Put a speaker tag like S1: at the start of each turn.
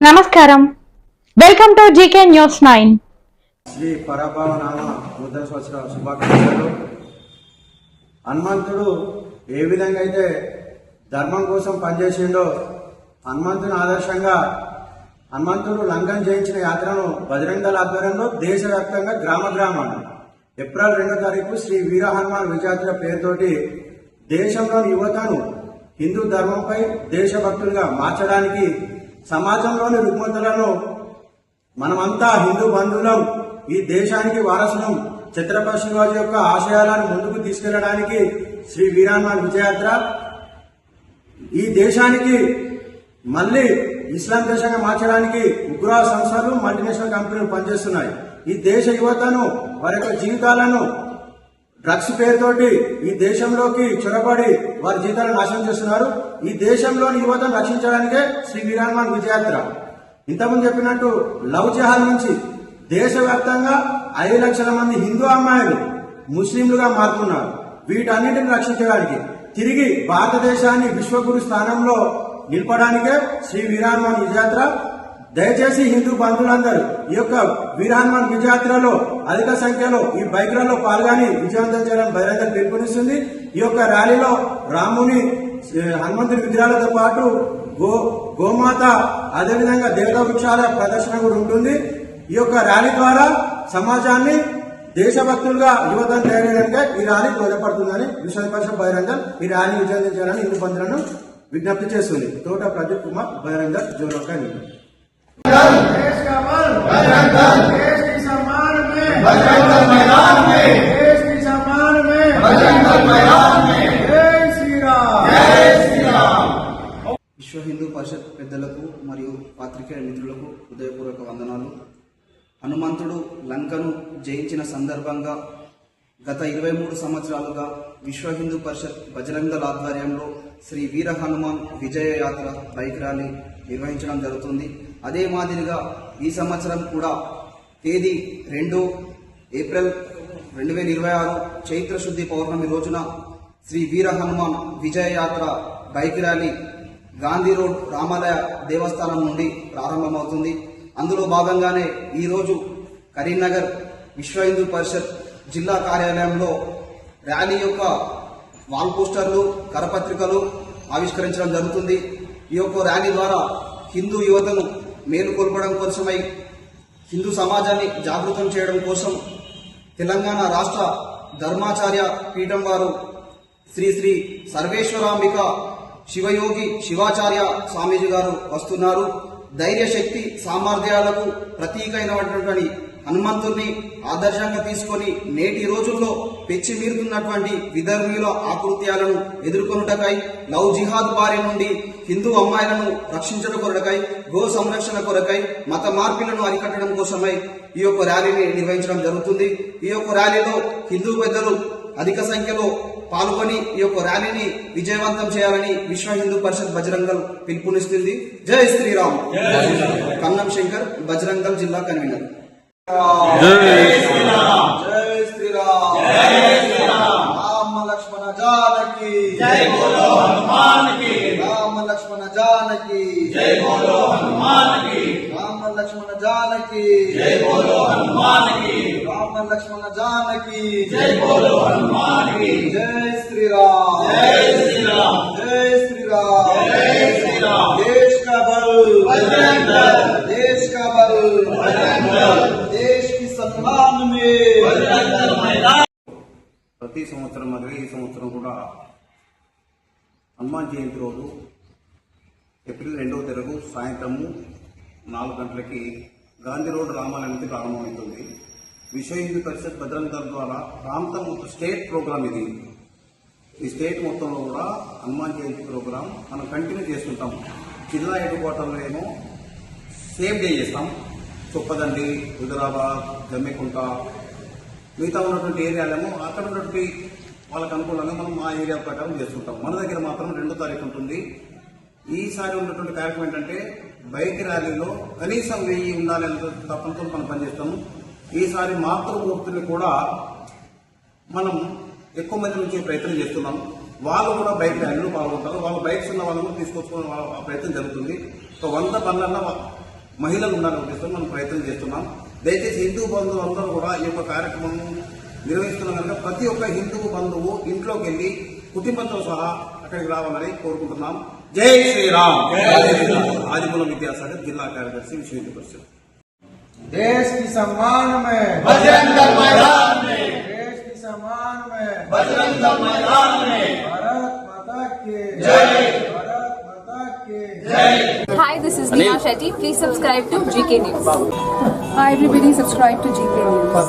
S1: నమస్కారం, welcome to G K news 9.
S2: శ్రీ పరభావనామ బుద్ధ సంవత్సర శుభాకాంక్షలు. హనుమంతుడు ఏ విధంగా అయితే ధర్మం కోసం పనిచేసిండో, హనుమంతుని ఆదర్శంగా హనుమంతుడు లంకను జయించిన యాత్రను బజరంగ దళ ఆధ్వర్యంలో దేశవ్యాప్తంగా గ్రామాలు ఏప్రిల్ 2వ తారీఖు శ్రీ వీర హనుమాన్ విజయాత్ర పేరుతోటి దేశంలోని యువతను హిందూ ధర్మంపై దేశభక్తులుగా మార్చడానికి, సమాజంలోని రుగ్మతలను మనమంతా హిందూ బంధువులం, ఈ దేశానికి వారసులం, ఛత్రపతి శివాజీ యొక్క ఆశయాలను ముందుకు తీసుకెళ్లడానికి శ్రీ వీరహనుమాన్ విజయాత్ర ఈ దేశానికి మళ్లీ ఇస్లాం దేశంగా మార్చడానికి ఉగ్రవాద సంస్థలు, మల్టీనేషనల్ కంపెనీలు పనిచేస్తున్నాయి. ఈ దేశ యువతను వారి యొక్క జీవితాలను డ్రగ్స్ పేరుతోటి ఈ దేశంలోకి చొరబడి వారి జీవితాలను నాశనం చేస్తున్నారు. ఈ దేశంలోని యువతను రక్షించడానికే శ్రీ వీరహనుమాన్ విజయాత్ర. ఇంతకుముందు చెప్పినట్టు లవ్ జిహాద్ నుంచి దేశవ్యాప్తంగా 5 లక్షల మంది హిందూ అమ్మాయిలు ముస్లింలుగా మారుతున్నారు. వీటన్నిటిని రక్షించడానికి, తిరిగి భారతదేశాన్ని విశ్వగురు స్థానంలో నిలపడానికే శ్రీ వీరహనుమాన్ విజయాత్ర. దయచేసి హిందూ బంధువులందరూ ఈ యొక్క వీరహనుమాన్ విజయాత్రలో అధిక సంఖ్యలో ఈ బైక్లలో పాల్గొని విజయవంతం చేయాలని బహిరంగ పిలుపునిస్తుంది. ఈ యొక్క ర్యాలీలో రాముని, హనుమంతుని విగ్రహాలతో పాటు గోమాత, అదేవిధంగా దేవతా వృక్షాల ప్రదర్శన కూడా ఉంటుంది. ఈ యొక్క ర్యాలీ ద్వారా సమాజాన్ని దేశభక్తులుగా యువతను తయారయ్యడానికి ఈ ర్యాలీ దోహదపడుతుందని విశ్వ పరిషత్ బహిరంగ ఈ ర్యాలీ విజయవంతం చేయాలని హిందూ బంధువులను విజ్ఞప్తి చేస్తుంది. తోట ప్రదీప్ కుమార్, బహిరంగ జోలోకా.
S3: देश का बल बजरंग दल, देश की सम्मान में बजरंग दल मैदान में, देश की सम्मान में बजरंग दल मैदान में. जय श्री राम, जय श्री राम.
S4: విశ్వ హిందూ పరిషత్ పెద్దలకు మరియు పాత్రికేయ మిత్రులకు హృదయపూర్వక వందనాలు. హనుమంతుడు లంకను జయించిన సందర్భంగా గత 23 సంవత్సరాలుగా విశ్వ హిందూ పరిషత్ బజరంగ దళ ఆధ్వర్యంలో శ్రీ వీర హనుమాన్ విజయ యాత్ర బైక్ ర్యాలీ నిర్వహించడం జరుగుతుంది. అదే మాదిరిగా ఈ సంవత్సరం కూడా తేదీ 2 ఏప్రిల్ 2026 చైత్ర శుద్ధి పౌర్ణమి రోజున శ్రీ వీర హనుమాన్ విజయ యాత్ర బైక్ ర్యాలీ గాంధీ రోడ్ రామాలయ దేవస్థానం నుండి ప్రారంభమవుతుంది. అందులో భాగంగానే ఈరోజు కరీంనగర్ విశ్వ హిందూ పరిషత్ జిల్లా కార్యాలయంలో ర్యాలీ యొక్క వాల్ పోస్టర్లు, కరపత్రికలు ఆవిష్కరించడం జరుగుతుంది. ఈ యొక్క ర్యాలీ ద్వారా హిందూ యువతను మేలుకొల్పడం కోసమై, హిందూ సమాజాన్ని జాగృతం చేయడం కోసం తెలంగాణ రాష్ట్ర ధర్మాచార్య పీఠం వారు శ్రీ శ్రీ సర్వేశ్వరాంబిక శివయోగి శివాచార్య స్వామీజీ గారు వస్తున్నారు. ధైర్య శక్తి సామర్థ్యాలకు ప్రతీకైనటువంటి హనుమంతుడిని ఆదర్శంగా తీసుకొని నేటి రోజుల్లో పెచ్చి మీరుతున్నటువంటి విధర్మీల ఆకృత్యాలను ఎదుర్కొనుటకై, లవ్ జిహాద్ బారి నుండి హిందూ అమ్మాయిలను రక్షించడం కొరకై, గో సంరక్షణ కొరకై, మత మార్పిలను అరికట్టడం కోసమై ఈ యొక్క ర్యాలీని నిర్వహించడం జరుగుతుంది. ఈ యొక్క ర్యాలీలో హిందూ పెద్దలు అధిక సంఖ్యలో పాల్గొని ఈ యొక్క ర్యాలీని విజయవంతం చేయాలని విశ్వ హిందూ పరిషత్ బజరంగ దళ్ పిలుపునిస్తుంది. జై శ్రీరామ్. కన్నం శంకర్, బజరంగ దళ్ జిల్లా కన్వీనర్. జై శ్రీరామ్, జై శ్రీరామ్, జై శ్రీరామ్. రామ లక్ష్మణ జానకి జై బోలో హనుమాన్ కి, రామ లక్ష్మణ జానకి జై బోలో హనుమాన్ కి, రామ లక్ష్మణ జానకి జై బోలో హనుమాన్ కి, రామ లక్ష్మణ జానకి జై బోలో హనుమాన్ కి. జై శ్రీరామ్, జై శ్రీరామ్, జై శ్రీరామ్, జై శ్రీరామ్. देश का बल बजरंग दल, देश का बल बजरंग दल, देश की सम्मान में बजरंग दल मैदान.
S2: ప్రతి సంవత్సరం మరియు ఈ సంవత్సరం కూడా హనుమాన్ జయంతి రోజు ఏప్రిల్ 2వ తారీఖు సాయంత్రము 4 గంటలకి గాంధీ రోడ్ రామాలయం నుంచి ప్రారంభమవుతుంది. విశ్వ హిందూ పరిషత్ బజరంగ దళ ద్వారా ప్రాంతం స్టేట్ ప్రోగ్రామ్ ఇది. ఈ స్టేట్ మొత్తంలో కూడా హనుమాన్ జయంతి ప్రోగ్రాం మనం కంటిన్యూ చేస్తుంటాం. జిల్లా హెడ్ క్వార్టర్లో ఏమో సేమ్ డే చేస్తాం. చొప్పదండి, హుజరాబాద్, జమ్మికుంట, మిగతా ఉన్నటువంటి ఏరియాలేమో అక్కడ ఉన్నటువంటి వాళ్ళకి అనుకూలంగా మనం ఆ ఏరియా ప్రకారం చేస్తుంటాం. మన దగ్గర మాత్రం 2వ తారీఖు ఉంటుంది. ఈసారి ఉన్నటువంటి కార్యక్రమం ఏంటంటే బైక్ ర్యాలీలో కనీసం 1000 ఉండాలని తప్పనితో మనం పనిచేస్తాము. ఈసారి మాతృమూర్తిని కూడా మనం ఎక్కువ మంది నుంచి ప్రయత్నం చేస్తున్నాం. వాళ్ళు కూడా బైక్ ర్యాలీలో పాల్గొంటారు. వాళ్ళ బైక్స్ ఉన్న వాళ్ళని తీసుకొచ్చుకునే ప్రయత్నం జరుగుతుంది. సో 100 బండ్లన్నా
S5: మహిళలు ఉండాలని ఉద్దేశంతో మనం ప్రయత్నం చేస్తున్నాం. దయచేసి హిందూ బంధువులందరూ కూడా ఈ యొక్క కార్యక్రమం నిర్వహిస్తున్నాం కనుక ప్రతి ఒక్క హిందూ బంధువు ఇంట్లోకి వెళ్లి కుటుంబంతో సహా అక్కడికి రావాలని కోరుకుంటున్నాం. జై శ్రీరామ్. ఆదిమూలం విద్యాసాగర్, జిల్లా కార్యదర్శి, విశ్వ హిందూ పరిషత్.
S3: देश की सम्मान में
S6: बजरंग दल मैदान में,
S3: देश की सम्मान में
S6: बजरंग दल मैदान में,
S3: भारत माता के
S6: जय,
S3: भारत माता के
S6: जय.
S7: Hi, this is Neha Shetty. Please subscribe to GK News.
S8: Hi everybody, subscribe to GK News.